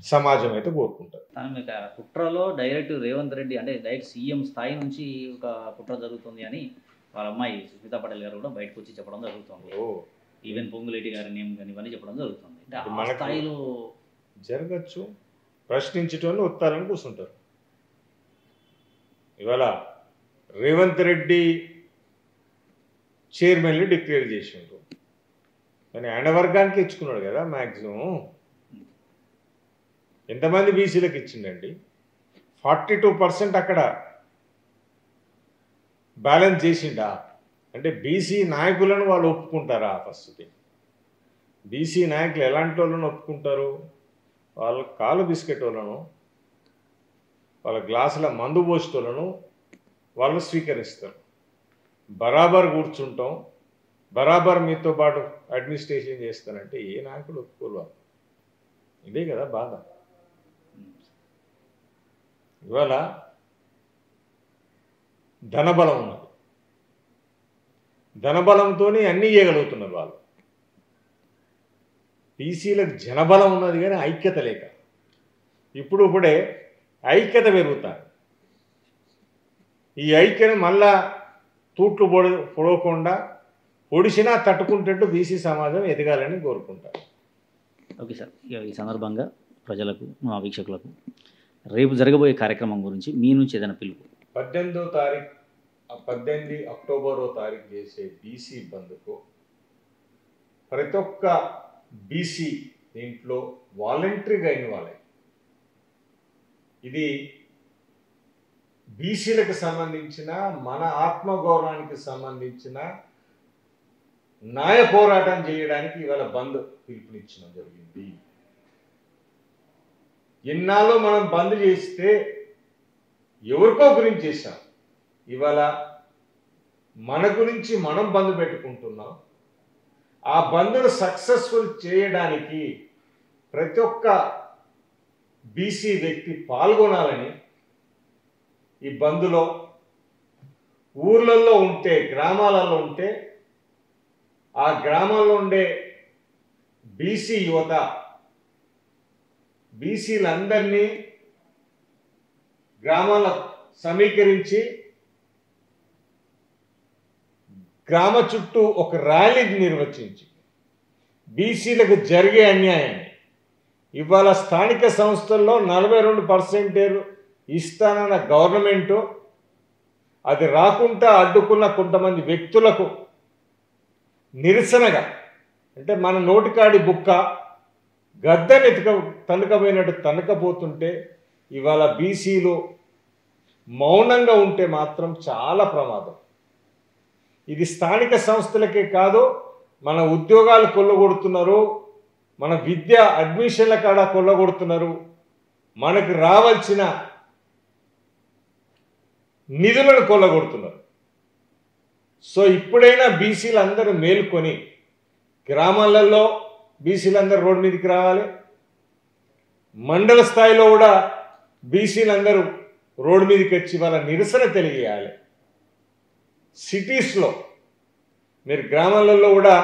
సమాజం అయితే కోరుకుంటారు. మీకు కుట్రలో డైరెక్ట్ రేవంత్ రెడ్డి అంటే డైరెక్ట్ సీఎం స్థాయి నుంచి ఒక కుట్ర జరుగుతుంది అని వాళ్ళ అమ్మాయి సుస్మితా పటేల్ గారు కూడా బయటకు వచ్చి చెప్పడం జరుగుతుంది. ఈవెన్ పొంగులేటి గారి నేమ్ కానీ ఇవన్నీ చెప్పడం జరుగుతుంది. అంటే మన స్థాయిలో జరగచ్చు. ప్రశ్నించటోళ్ళు ఉత్తాలని కూర్చుంటారు. ఇవాళ రేవంత్ రెడ్డి చైర్మన్లు డిక్లేర్ చేసిండు, కానీ ఆయన వర్గానికి ఇచ్చుకున్నాడు కదా. మ్యాక్సిమం ఎంతమంది బీసీలకు ఇచ్చిండండి? 42% అక్కడ బ్యాలెన్స్ చేసిండా? అంటే బీసీ నాయకులను వాళ్ళు ఒప్పుకుంటారా? ఫస్ట్ బీసీ నాయకులు ఎలాంటి వాళ్ళను ఒప్పుకుంటారు? వాళ్ళ కాలు బిస్కెట్ వాళ్ళను, వాళ్ళ గ్లాసుల మందు పోసేటోళ్ళను వాళ్ళు స్వీకరిస్తారు. బరాబర్ కూర్చుంటాం, బరాబర్ మీతో పాటు అడ్మినిస్ట్రేషన్ చేస్తానంటే ఏ నాయకుడు ఒప్పుకోవాలి? ఇదే కదా బాధ. ఇవాళ ధనబలం ఉన్నది, ధనబలంతో అన్నీ చేయగలుగుతున్నారు వాళ్ళు. బీసీలకు జనబలం ఉన్నది కానీ ఐక్యత లేక ఇప్పుడే ఐక్యత పెరుగుతారు. ఈ ఐక్యను మళ్ళా తూట్లు పొడవకుండా పొడిచినా తట్టుకుంటట్టు బీసీ సమాజం ఎదగాలని కోరుకుంటారు. ఓకే సార్, ఈ సందర్భంగా ప్రజలకు, మా వీక్షకులకు రేపు జరగబోయే కార్యక్రమం గురించి మీ నుంచి ఏదైనా పిలుపు. 18 అక్టోబరో తారీఖు చేసే బీసీ బంద్కు ప్రతి ఒక్క బీసీ దీంట్లో వాలంటరీగా ఇన్వాల్వ్ అయ్యి, ఇది బీసీలకు సంబంధించిన, మన ఆత్మగౌరవానికి సంబంధించిన న్యాయ పోరాటం చేయడానికి ఇవాళ బంద్ పిలుపునిచ్చడం జరిగింది. ఎన్నాళ్ళు మనం బంద్ చేస్తే ఎవరికో గురించి చేశాం, ఇవాళ మన గురించి మనం బంద్ పెట్టుకుంటున్నాం. ఆ బంద్ను సక్సెస్ఫుల్ చేయడానికి ప్రతి ఒక్క బీసీ వ్యక్తి పాల్గొనాలని ఈ బంద్లో ఊర్లలో ఉంటే, గ్రామాలలో ఉంటే ఆ గ్రామాల్లో ఉండే బీసీ యువత, బీసీలందరినీ గ్రామాల సమీకరించి గ్రామ చుట్టూ ఒక ర్యాలీ నిర్వహించి బీసీలకు జరిగే అన్యాయాన్ని, ఇవాళ స్థానిక సంస్థల్లో 42% ఇస్తానన్న గవర్నమెంటు అది రాకుండా అడ్డుకున్న కొంతమంది వ్యక్తులకు నిరసనగా, అంటే మన నోటికాడి బుక్క గద్దెని తనకపోయినట్టు తనకపోతుంటే ఇవాళ బీసీలు మౌనంగా ఉంటే మాత్రం చాలా ప్రమాదం. ఇది స్థానిక సంస్థలకే కాదు, మన ఉద్యోగాలు కొల్లగొడుతున్నారు, మన విద్య అడ్మిషన్ల కాడ కొల్లగొడుతున్నారు, మనకు రావాల్సిన నిధులను కొల్లగొడుతున్నారు. సో ఇప్పుడైనా బీసీలందరూ మేల్కొని గ్రామాలలో బీసీలందరూ రోడ్డు మీదకి రావాలి. మండల స్థాయిలో కూడా బీసీలందరూ రోడ్డు మీదకి వచ్చి వాళ్ళ నిరసన తెలియజేయాలి. సిటీస్లో మీరు గ్రామాలలో కూడా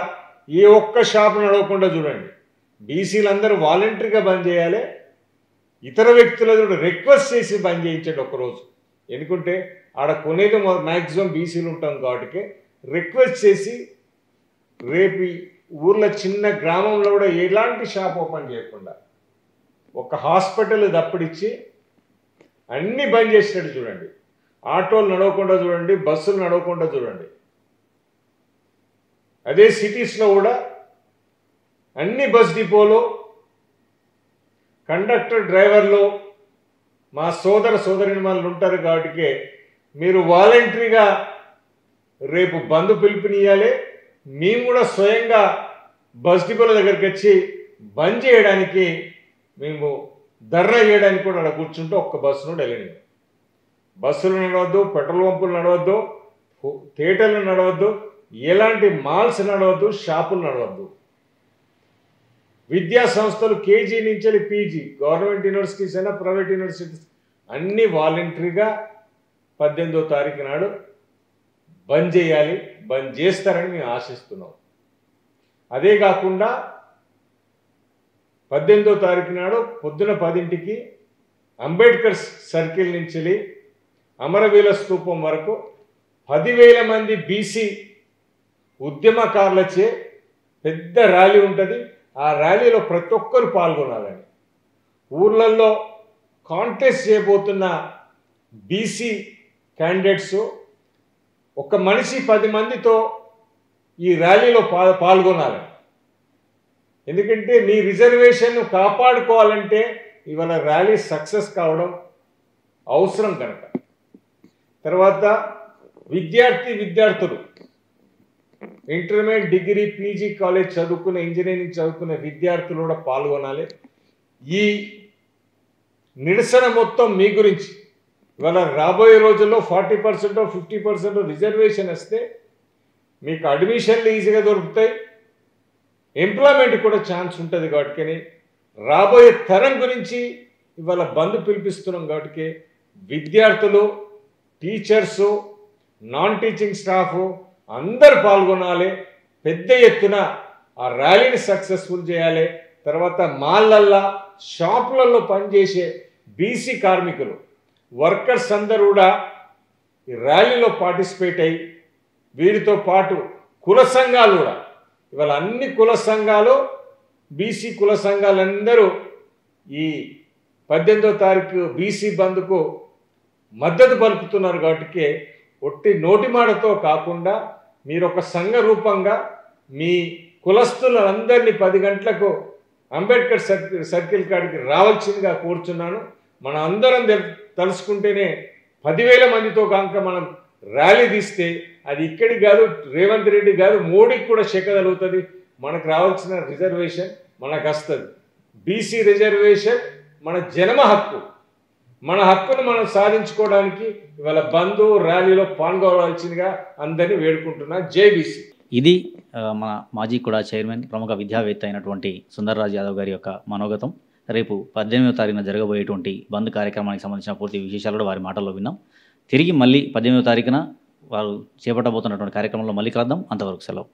ఏ ఒక్క షాపు నడవకుండా చూడండి. బీసీలందరూ వాలంటరీగా బంద్ చేయాలి. ఇతర వ్యక్తులను రిక్వెస్ట్ చేసి బంద్ చేయించండి ఒకరోజు. ఎందుకంటే ఆడ కొనేది మ్యాక్సిమం బీసీలు ఉంటాం కాబట్టి రిక్వెస్ట్ చేసి రేపు ఊర్లో చిన్న గ్రామంలో కూడా ఎలాంటి షాప్ ఓపెన్ చేయకుండా ఒక హాస్పిటల్ తప్పిడిచ్చి అన్నీ బంద్ చేసినట్టు చూడండి. ఆటోలు నడవకుండా చూడండి, బస్సులు నడవకుండా చూడండి. అదే సిటీస్లో కూడా అన్ని బస్ డిపోలో కండక్టర్ డ్రైవర్లు మా సోదరిమణులు ఉంటారు కాబట్టి మీరు వాలంటరీగా రేపు బంద్ పిలుపునియాలి. మేము కూడా స్వయంగా బస్ డిపోల దగ్గరికి వచ్చి బంద్ చేయడానికి మేము ధర్నా చేయడానికి కూడా అక్కడ కూర్చుంటే ఒక్క బస్సు నుండి వెళ్ళినాయి. బస్సులు నడవద్దు, పెట్రోల్ పంపులు నడవద్దు, థియేటర్లు నడవద్దు, ఎలాంటి మాల్స్ నడవద్దు, షాపులు నడవద్దు. విద్యా సంస్థలు కేజీ నుంచి పీజీ గవర్నమెంట్ యూనివర్సిటీస్ అయినా ప్రైవేట్ యూనివర్సిటీస్ అన్నీ వాలంటరీగా 18వ తారీఖు నాడు బంద్ చేయాలి. బంద్ చేస్తారని మేము ఆశిస్తున్నాం. అదే కాకుండా 18వ తారీఖు నాడు పొద్దున 10ంటికి అంబేద్కర్ సర్కిల్ నుంచి అమరవీర స్తూపం వరకు 10,000 మంది బీసీ ఉద్యమకారులచే పెద్ద ర్యాలీ ఉంటుంది. ఆ ర్యాలీలో ప్రతి ఒక్కరు పాల్గొనాలని, ఊర్లలో కాంటెస్ట్ చేయబోతున్న బీసీ క్యాండిడేట్స్ ఒక మనిషి 10 మందితో ఈ ర్యాలీలో పాల్గొనాలని. ఎందుకంటే మీ రిజర్వేషన్ కాపాడుకోవాలంటే ఇవాళ ర్యాలీ సక్సెస్ కావడం అవసరం కనుక. తర్వాత విద్యార్థులు ఇంటర్మీడియట్, డిగ్రీ, పీజీ కాలేజ్ చదువుకునే, ఇంజనీరింగ్ చదువుకునే విద్యార్థులు కూడా పాల్గొనాలి. ఈ నిరసన మొత్తం మీ గురించి. ఇవాళ రాబోయే రోజుల్లో 40% 50% రిజర్వేషన్ వస్తే మీకు అడ్మిషన్లు ఈజీగా దొరుకుతాయి, ఎంప్లాయ్మెంట్ కూడా ఛాన్స్ ఉంటుంది. కాబట్టి రాబోయే తరం గురించి ఇవాళ బంద్ పిలిపిస్తున్నాం. కాబట్టి విద్యార్థులు, టీచర్సు, నాన్ టీచింగ్ స్టాఫ్ అందరు పాల్గొనాలి. పెద్ద ఎత్తున ఆ ర్యాలీని సక్సెస్ఫుల్ చేయాలి. తర్వాత మాల్లల్లో, షాపులలో పనిచేసే బీసీ కార్మికులు, వర్కర్స్ అందరూ కూడా ఈ ర్యాలీలో పార్టిసిపేట్ అయ్యి, వీరితో పాటు కుల సంఘాలు కూడా, ఇవాళ అన్ని కుల సంఘాలు, బీసీ కుల సంఘాలందరూ ఈ 18వ తారీఖు బీసీ బంద్కు మద్దతు పలుకుతున్నారు. కాబట్టి ఒట్టి నోటి మాటతో కాకుండా మీరు ఒక సంఘ రూపంగా మీ కులస్తులందరినీ 10 గంటలకు అంబేద్కర్ సర్కిల్ కాడికి రావాల్సిందిగా కోరుచున్నాను. మనం అందరం తలుసుకుంటేనే 10,000 మందితో కనుక మనం ర్యాలీ తీస్తే అది ఇక్కడికి కాదు, రేవంత్ రెడ్డి కాదు, మోడీకి కూడా చెక్కగలుగుతుంది. మనకు రావాల్సిన రిజర్వేషన్ మనకు వస్తుంది. బీసీ రిజర్వేషన్ మన జన్మ హక్కు. మన హక్కును మనం సాధించుకోవడానికి ఇవాళ బంధు ర్యాలీలో పాల్గొనవలసిందిగా అందరినీ వేడుకుంటున్నా. జై బీసీ. ఇది మన మాజీ కూడా చైర్మన్, ప్రముఖ విద్యావేత్త అయినటువంటి సుందర్రాజ్ యాదవ్ గారి యొక్క మనోగతం. రేపు 18వ తారీఖున జరగబోయేటువంటి బంద్ కార్యక్రమానికి సంబంధించిన పూర్తి విశేషాలు కూడా వారి మాటల్లో విన్నాం. తిరిగి మళ్ళీ 18వ తారీఖున వారు చేపట్టబోతున్నటువంటి కార్యక్రమంలో మళ్ళీ కలుద్దాం. అంతవరకు సెలవు.